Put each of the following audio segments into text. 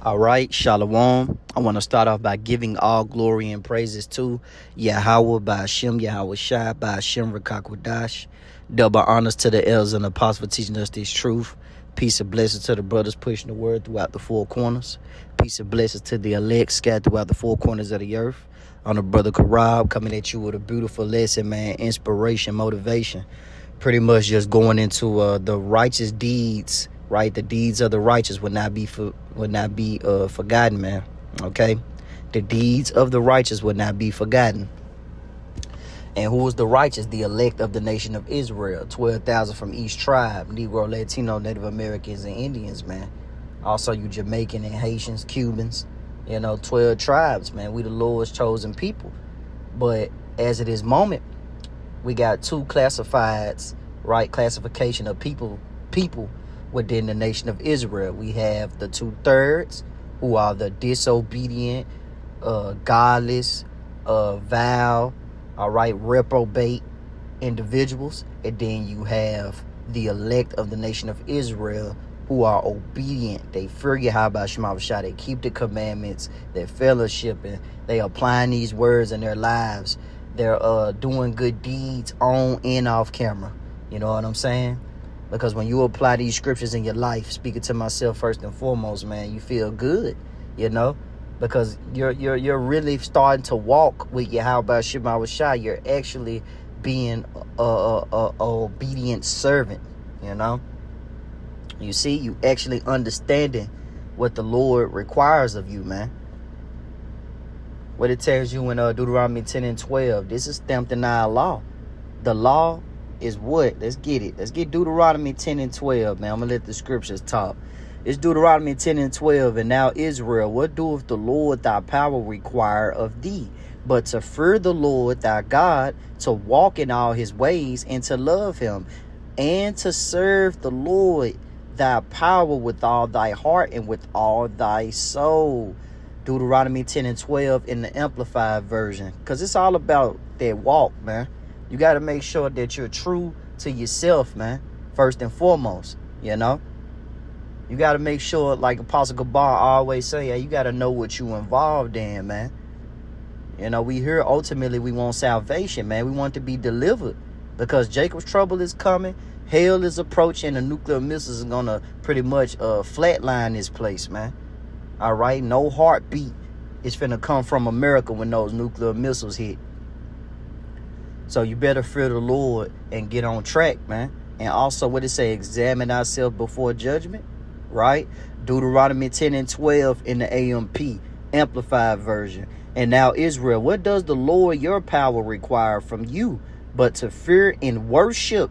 All right, Shalom. I want to start off by giving all glory and praises to Yahweh by Hashem, Yahweh Shai by Hashem Rakakwadash. Double honors to the elders and apostles for teaching us this truth. Peace and blessings to the brothers pushing the word throughout the four corners. Peace and blessings to the elect scattered throughout the four corners of the earth. On the brother Karab coming at you with a beautiful lesson, man. Inspiration, motivation. Pretty much just going into the righteous deeds. Right, the deeds of the righteous would not be forgotten, man. Okay, the deeds of the righteous would not be forgotten. And who is the righteous? The elect of the nation of Israel, 12,000 from each tribe: Negro, Latino, Native Americans, and Indians, man. Also, you Jamaican and Haitians, Cubans. 12 tribes, man. We the Lord's chosen people. But as of this moment, we got two classifieds, right? Classification of people within the nation of Israel. We have the 2/3, who are the disobedient, godless, vile, all right, reprobate individuals. And then you have the elect of the nation of Israel, who are obedient. They fear Yahweh Shema Shah. They keep the commandments. They're fellowshipping. They applying these words in their lives. They're doing good deeds on and off camera. You know what I'm saying? Because when you apply these scriptures in your life, speaking to myself first and foremost, man, you feel good, because you're really starting to walk with Yahweh Shema Shah. You're actually being a obedient servant, You see, you actually understanding what the Lord requires of you, man. What it tells you in Deuteronomy 10 and 12, this is stamped in our law. The law is what? Let's get it. Let's get Deuteronomy 10 and 12, man. I'm going to let the scriptures talk. It's Deuteronomy 10 and 12. And now, Israel, what doeth the Lord thy power require of thee? But to fear the Lord thy God, to walk in all his ways, and to love him, and to serve the Lord thy power with all thy heart and with all thy soul. Deuteronomy 10 and 12 in the Amplified version. Because it's all about that walk, man. You got to make sure that you're true to yourself, man, first and foremost, You got to make sure, like Apostle Gabar always say, you got to know what you involved in, man. We hear ultimately we want salvation, man. We want to be delivered because Jacob's trouble is coming. Hell is approaching. The nuclear missiles are going to pretty much flatline this place, man. All right. No heartbeat is finna come from America when those nuclear missiles hit. So you better fear the Lord and get on track, man. And also, what it say, examine ourselves before judgment, right? Deuteronomy 10 and 12 in the AMP, Amplified version. And now, Israel, what does the Lord your power require from you? But to fear and worship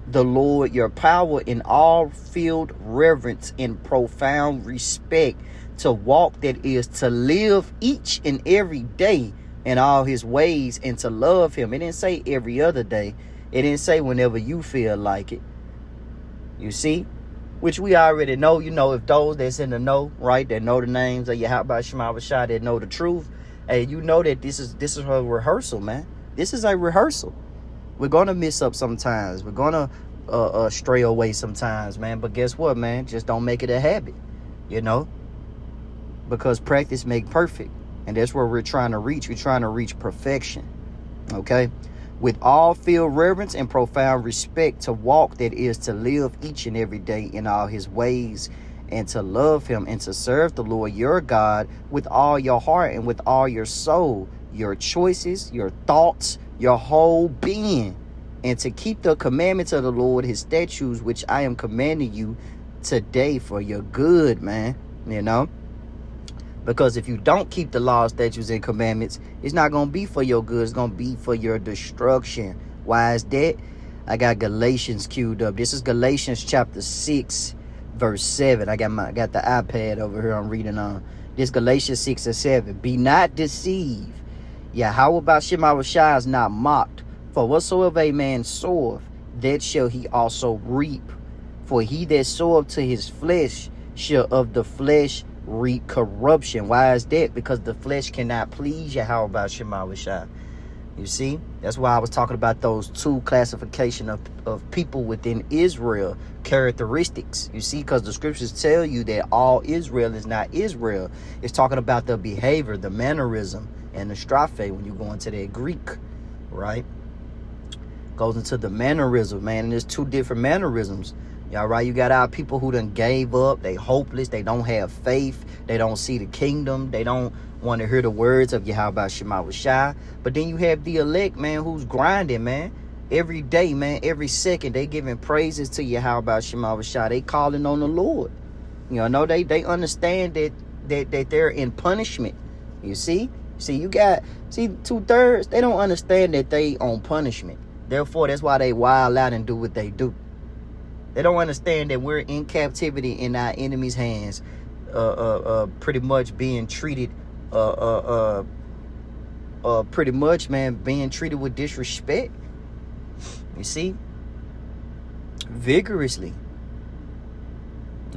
the Lord your power in all field reverence and profound respect, to walk, that is, to live each and every day in all his ways, and to love him. It didn't say every other day. It didn't say whenever you feel like it. You see? Which we already know. If those that's in the know, right, that know the names of Yahweh Shema Shah, that know the truth, hey, you know that this is a rehearsal, man. This is a rehearsal. We're going to miss up sometimes. We're going to stray away sometimes, man. But guess what, man? Just don't make it a habit, because practice make perfect. And that's where we're trying to reach. We're trying to reach perfection. Okay? With all field reverence and profound respect, to walk, that is, to live each and every day in all his ways, and to love him, and to serve the Lord your God with all your heart and with all your soul, your choices, your thoughts, your whole being, and to keep the commandments of the Lord, his statutes, which I am commanding you today for your good, man. Because if you don't keep the law, statutes, and commandments, it's not going to be for your good. It's going to be for your destruction. Why is that? I got Galatians queued up. This is Galatians chapter 6, verse 7. I got the iPad over here. I'm reading on. This Galatians 6 and 7. Be not deceived. Yahweh Shema Shah is not mocked. For whatsoever a man soweth, that shall he also reap. For he that soweth to his flesh shall of the flesh reap corruption. Why is that? Because the flesh cannot please Yahweh Shema Shah. You see, that's why I was talking about those two classification of people within Israel, characteristics. You see, because the scriptures tell you that all Israel is not Israel. It's talking about the behavior, the mannerism, and the strophe when you go into that Greek, right? Goes into the mannerism, man, and there's two different mannerisms. All right, you got our people who done gave up, they hopeless, they don't have faith, they don't see the kingdom, they don't want to hear the words of Yahweh Shema Shai. But then you have the elect, man, who's grinding, man. Every day, man, every second, they giving praises to Yahweh Shema Shai. They calling on the Lord. You know, they understand that they're in punishment. You see? See, 2/3, they don't understand that they on punishment. Therefore, that's why they wild out and do what they do. They don't understand that we're in captivity in our enemy's hands, pretty much being treated, pretty much, man, being treated with disrespect. You see, vigorously.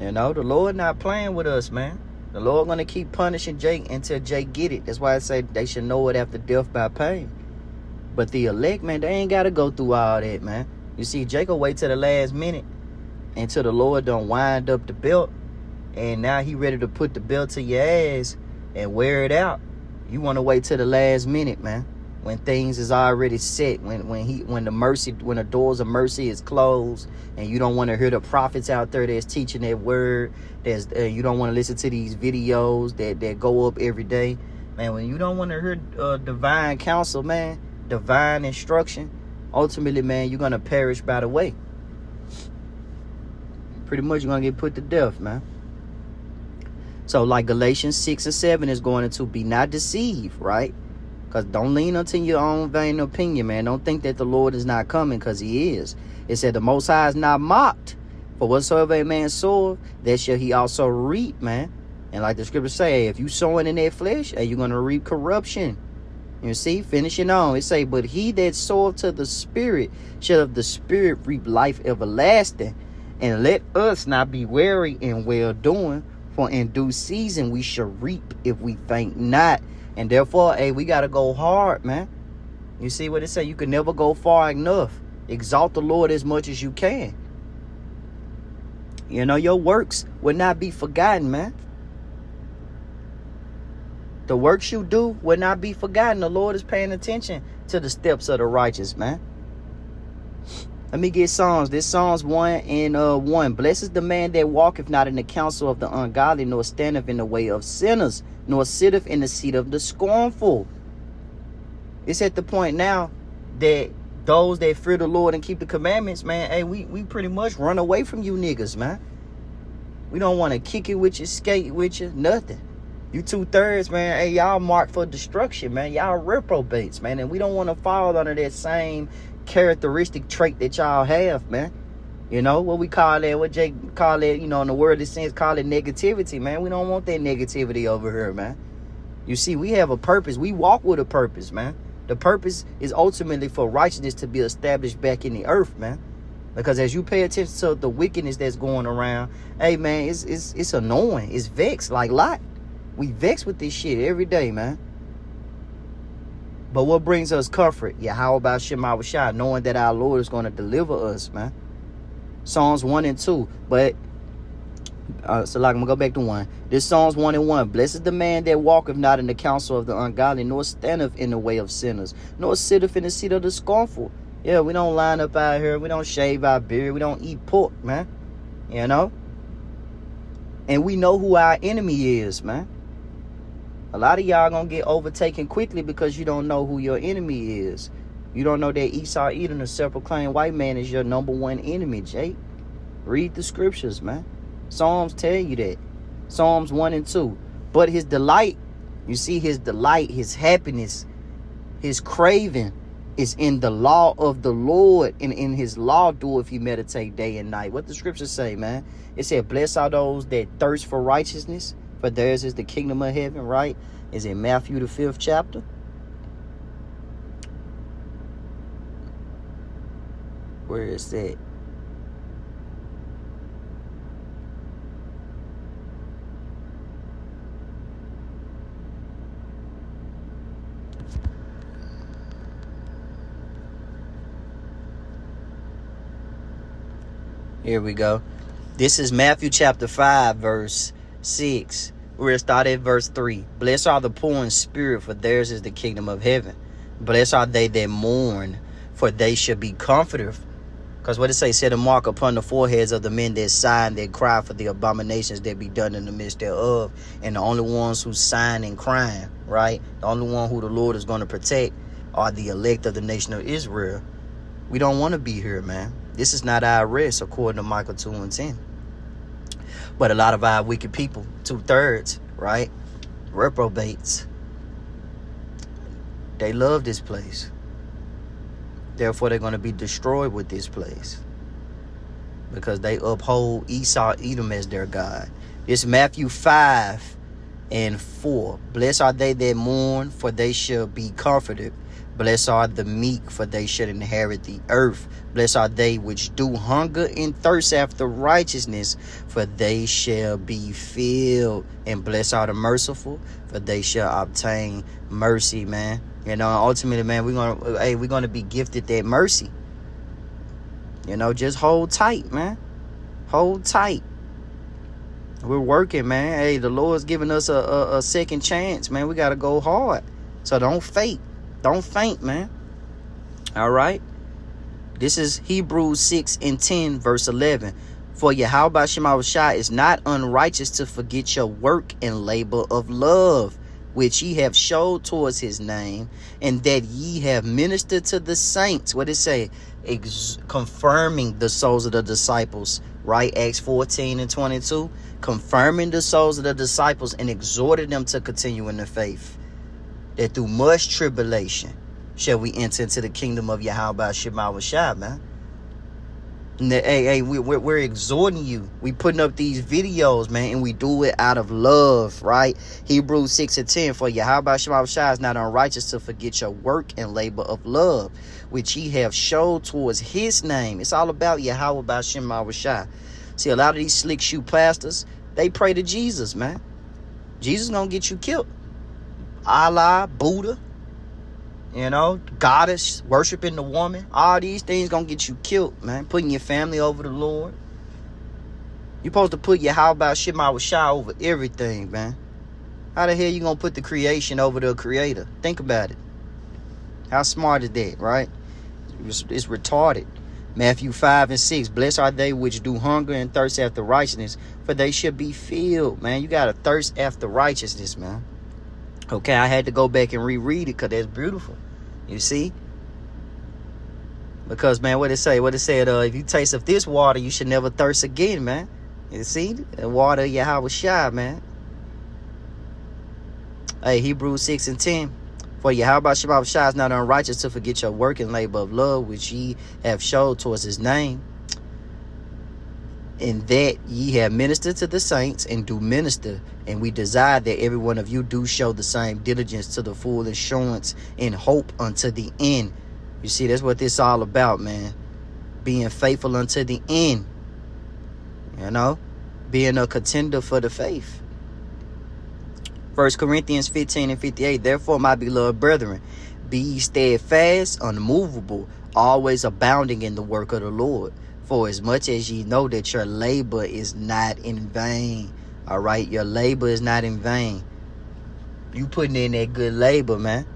You know, the Lord not playing with us, man. The Lord gonna keep punishing Jake until Jake get it. That's why I say they should know it after death by pain. But the elect, man, they ain't gotta go through all that, man. You see, Jake will wait till the last minute until the Lord done wind up the belt, and now he ready to put the belt to your ass and wear it out. You want to wait till the last minute, man, when things is already set, when the doors of mercy is closed, and you don't want to hear the prophets out there that's teaching that word. You don't want to listen to these videos that go up every day, man. When you don't want to hear divine counsel, man, divine instruction, ultimately, man, you're gonna perish by the way. Pretty much you're going to get put to death, man. So like Galatians 6 and 7 is going to be not deceived, right? Because don't lean unto your own vain opinion, man. Don't think that the Lord is not coming, because he is. It said the Most High is not mocked. For whatsoever a man soweth, that shall he also reap, man. And like the scriptures say, if you sowing in that flesh, you're going to reap corruption. You see, finishing on, it say, but he that soweth to the Spirit shall of the Spirit reap life everlasting. And let us not be weary in well-doing, for in due season we shall reap if we faint not. And therefore, we got to go hard, man. You see what it say? You can never go far enough. Exalt the Lord as much as you can. You know, your works will not be forgotten, man. The works you do will not be forgotten. The Lord is paying attention to the steps of the righteous, man. Let me get Psalms. This Psalms 1 and 1. Blessed is the man that walketh not in the counsel of the ungodly, nor standeth in the way of sinners, nor sitteth in the seat of the scornful. It's at the point now that those that fear the Lord and keep the commandments, man, we pretty much run away from you niggas, man. We don't want to kick it with you, skate with you, nothing. You 2/3, man, y'all marked for destruction, man. Y'all reprobates, man, and we don't want to fall under that same characteristic trait that y'all have, man. You know what we call that, what Jake call it, you know, in the worldly sense, call it negativity, man. We don't want that negativity over here, man. You see, we have a purpose. We walk with a purpose, man. The purpose is ultimately for righteousness to be established back in the earth, man. Because as you pay attention to the wickedness that's going around, hey, man, it's annoying. It's vexed like Lot. We vex with this shit every day, man. But what brings us comfort? Yeah, how about Shema Shai, knowing that our Lord is going to deliver us, man. Psalms 1 and 2. But, so like, I'm going to go back to 1. This Psalms 1 and 1. Blessed is the man that walketh not in the counsel of the ungodly, nor standeth in the way of sinners, nor sitteth in the seat of the scornful. Yeah, we don't line up out here. We don't shave our beard. We don't eat pork, man. You know? And we know who our enemy is, man. A lot of y'all gonna get overtaken quickly because you don't know who your enemy is. You don't know that Esau Edom, the self-proclaimed white man, is your number one enemy, Jake. Read the scriptures, man. Psalms tell you that. Psalms 1 and 2. But his delight, you see, his delight, his happiness, his craving is in the law of the Lord, and in his law doeth he meditate day and night. What the scriptures say, man? It said, blessed are those that thirst for righteousness, for theirs is the kingdom of heaven, right? Is in Matthew the 5th chapter. Where is that? Here we go. This is Matthew chapter 5, verse 6. We're going to start at verse 3. Blessed are the poor in spirit, for theirs is the kingdom of heaven. Blessed are they that mourn, for they shall be comforted. Because what it say, set a mark upon the foreheads of the men that sigh and that cry for the abominations that be done in the midst thereof. And the only ones who sign and crying, right? The only one who the Lord is going to protect are the elect of the nation of Israel. We don't want to be here, man. This is not our rest, according to Micah 2:10. But a lot of our wicked people, 2/3, right? Reprobates. They love this place. Therefore, they're going to be destroyed with this place, because they uphold Esau, Edom as their God. It's Matthew 5:4. Blessed are they that mourn, for they shall be comforted. Blessed are the meek, for they shall inherit the earth. Blessed are they which do hunger and thirst after righteousness, for they shall be filled. And blessed are the merciful, for they shall obtain mercy, man. You know, ultimately, man, we're gonna be gifted that mercy. You know, just hold tight, man. Hold tight. We're working, man. Hey, the Lord's giving us a second chance, man. We gotta go hard. So don't faint. Don't faint, man. All right. This is Hebrews 6:10, verse 11. For Yahweh Shema Shai is not unrighteous to forget your work and labor of love, which ye have showed towards his name, and that ye have ministered to the saints. What it say? Confirming the souls of the disciples, right? Acts 14:22. Confirming the souls of the disciples and exhorted them to continue in the faith, that through much tribulation shall we enter into the kingdom of Yahweh Shema Shai, man. Hey, we're exhorting you. We putting up these videos, man, and we do it out of love, right? Hebrews 6:10. For Yahweh Shema Shai is not unrighteous to forget your work and labor of love, which ye have showed towards his name. It's all about Yahweh Shema Shai. See, a lot of these slick shoe pastors, they pray to Jesus, man. Jesus gonna get you killed. Allah, Buddha, you know, goddess, worshiping the woman. All these things gonna get you killed, man. Putting your family over the Lord. You're supposed to put your how about Shema Shai over everything, man. How the hell you gonna put the creation over the creator? Think about it. How smart is that, right? It's retarded. Matthew 5:6. Blessed are they which do hunger and thirst after righteousness, for they shall be filled, man. You gotta thirst after righteousness, man. Okay, I had to go back and reread it because that's beautiful. You see? Because, man, what it say? What it said, if you taste of this water, you should never thirst again, man. You see? The water of Yahweh Shai, man. Hey, Hebrews 6:10. For Yahweh Shema Shai is not unrighteous to forget your work and labor of love, which ye have showed towards his name, in that ye have ministered to the saints and do minister. And we desire that every one of you do show the same diligence to the full assurance and hope unto the end. You see, that's what this is all about, man. Being faithful unto the end. You know, being a contender for the faith. 1 Corinthians 15:58. Therefore, my beloved brethren, be ye steadfast, unmovable, always abounding in the work of the Lord. For as much as ye know that your labor is not in vain. All right, your labor is not in vain. You putting in that good labor, man.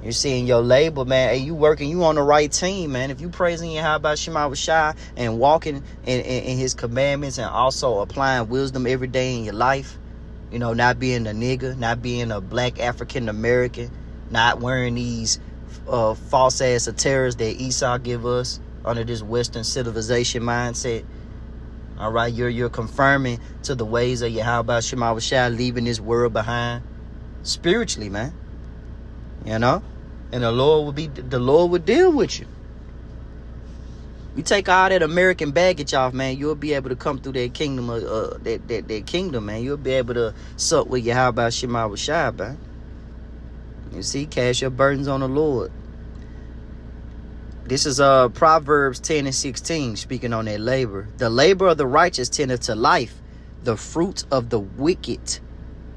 You're seeing your labor, man. Hey, you working, you on the right team, man. If you praising Yahweh Shema Shai and walking in his commandments and also applying wisdom every day in your life, you know, not being a nigger, not being a black African American, not wearing these false ass attires that Esau give us under this Western civilization mindset. All right, you're confirming to the ways of Yahweh Shema Shai, leaving this world behind spiritually, man. You know, and the Lord would deal with you. You take all that American baggage off, man, you'll be able to come through that kingdom of that kingdom, man. You'll be able to sup with Yahweh Shema Shai, man. You see, cast your burdens on the Lord. This is Proverbs 10:16, speaking on that labor. The labor of the righteous tendeth to life, the fruit of the wicked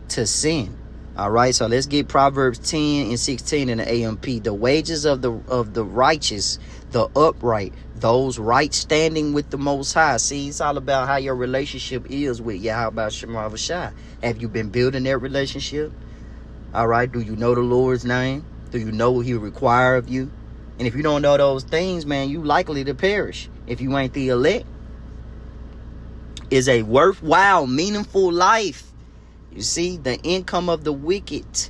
to sin. All right, so let's get Proverbs 10 and 16 in the AMP. The wages of the righteous, the upright, those right standing with the Most High. See, it's all about how your relationship is with Yahweh Shema Shai. Have you been building that relationship? All right, do you know the Lord's name? Do you know what he require of you? And if you don't know those things, man, you likely to perish if you ain't the elect. Is a worthwhile, meaningful life. You see, the income of the wicked,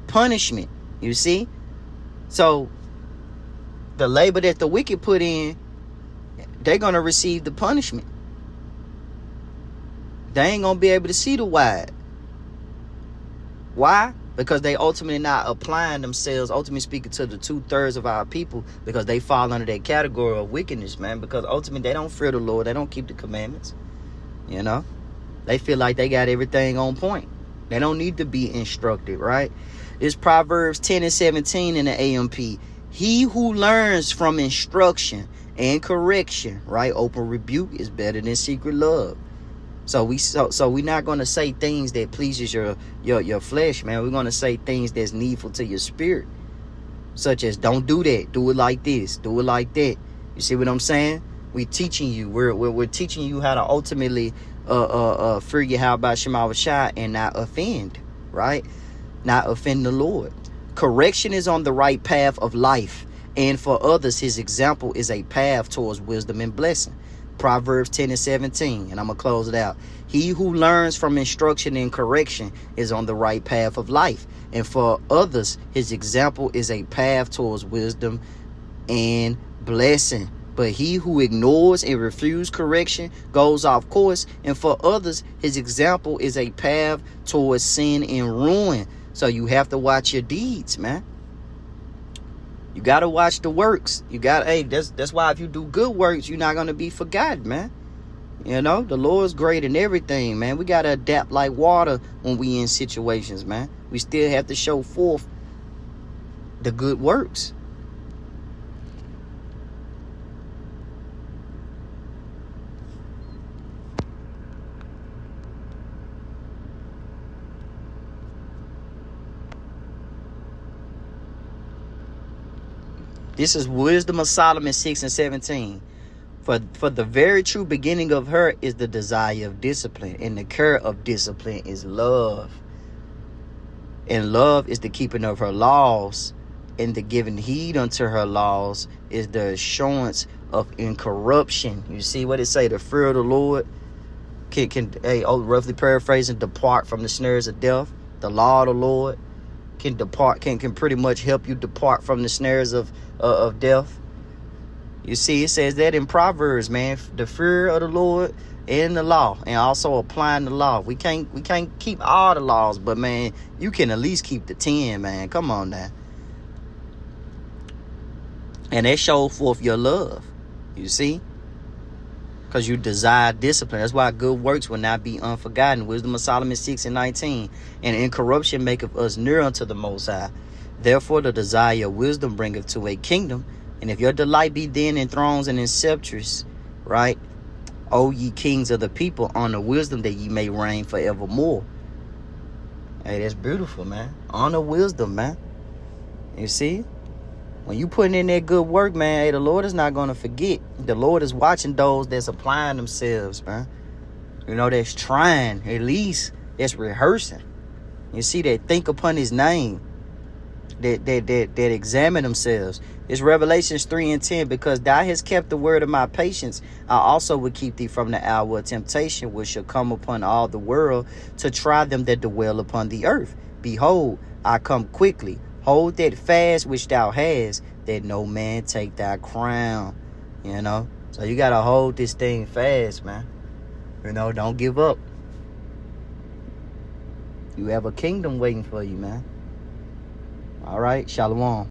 punishment. You see? So, the labor that the wicked put in, they're going to receive the punishment. They ain't going to be able to see the wide. Why? Because they ultimately not applying themselves, ultimately speaking to the 2/3 of our people, because they fall under that category of wickedness, man. Because ultimately they don't fear the Lord. They don't keep the commandments. You know, they feel like they got everything on point. They don't need to be instructed, right? It's Proverbs 10 and 17 in the AMP. He who learns from instruction and correction, right? Open rebuke is better than secret love. So we're not going to say things that pleases your flesh, man. We're going to say things that's needful to your spirit, such as don't do that, do it like this, do it like that. You see what I'm saying? We teaching you. We're teaching you how to ultimately fear Yahweh Shema Shai and not offend, right? Not offend the Lord. Correction is on the right path of life, and for others, his example is a path towards wisdom and blessing. Proverbs 10 and 17, and I'm gonna close it out. He who learns from instruction and correction is on the right path of life, and for others, his example is a path towards wisdom and blessing. But he who ignores and refuses correction goes off course. And for others, his example is a path towards sin and ruin. So you have to watch your deeds, man. You got to watch the works. That's why if you do good works, you're not going to be forgotten, man. You know, the Lord's great in everything, man. We got to adapt like water when we in situations, man. We still have to show forth the good works. This is Wisdom of Solomon 6 and 17. For the very true beginning of her is the desire of discipline, and the care of discipline is love. And love is the keeping of her laws, and the giving heed unto her laws is the assurance of incorruption. You see what it say? The fear of the Lord can roughly paraphrasing, depart from the snares of death. The law of the Lord can pretty much help you depart from the snares of death. You see, it says that in Proverbs, man, the fear of the Lord and the law, and also applying the law. We can't keep all the laws, but man, you can at least keep the 10, man. Come on now. And that shows forth your love. You see? Because you desire discipline. That's why good works will not be unforgotten. Wisdom of Solomon 6 and 19. And incorruption maketh us near unto the Most High. Therefore the desire of wisdom bringeth to a kingdom. And if your delight be then in thrones and in sceptres, right? O ye kings of the people, honor wisdom that ye may reign forevermore. Hey, that's beautiful, man. Honor wisdom, man. You see? When you putting in that good work, man, hey, the Lord is not going to forget. The Lord is watching those that's applying themselves, man. You know, that's trying, at least that's rehearsing. You see, that think upon his name, that examine themselves. It's Revelations 3 and 10. Because thou hast kept the word of my patience, I also will keep thee from the hour of temptation, which shall come upon all the world to try them that dwell upon the earth. Behold, I come quickly. Hold that fast which thou hast, that no man take thy crown. You know, so you got to hold this thing fast, man. You know, don't give up. You have a kingdom waiting for you, man. All right, shalom.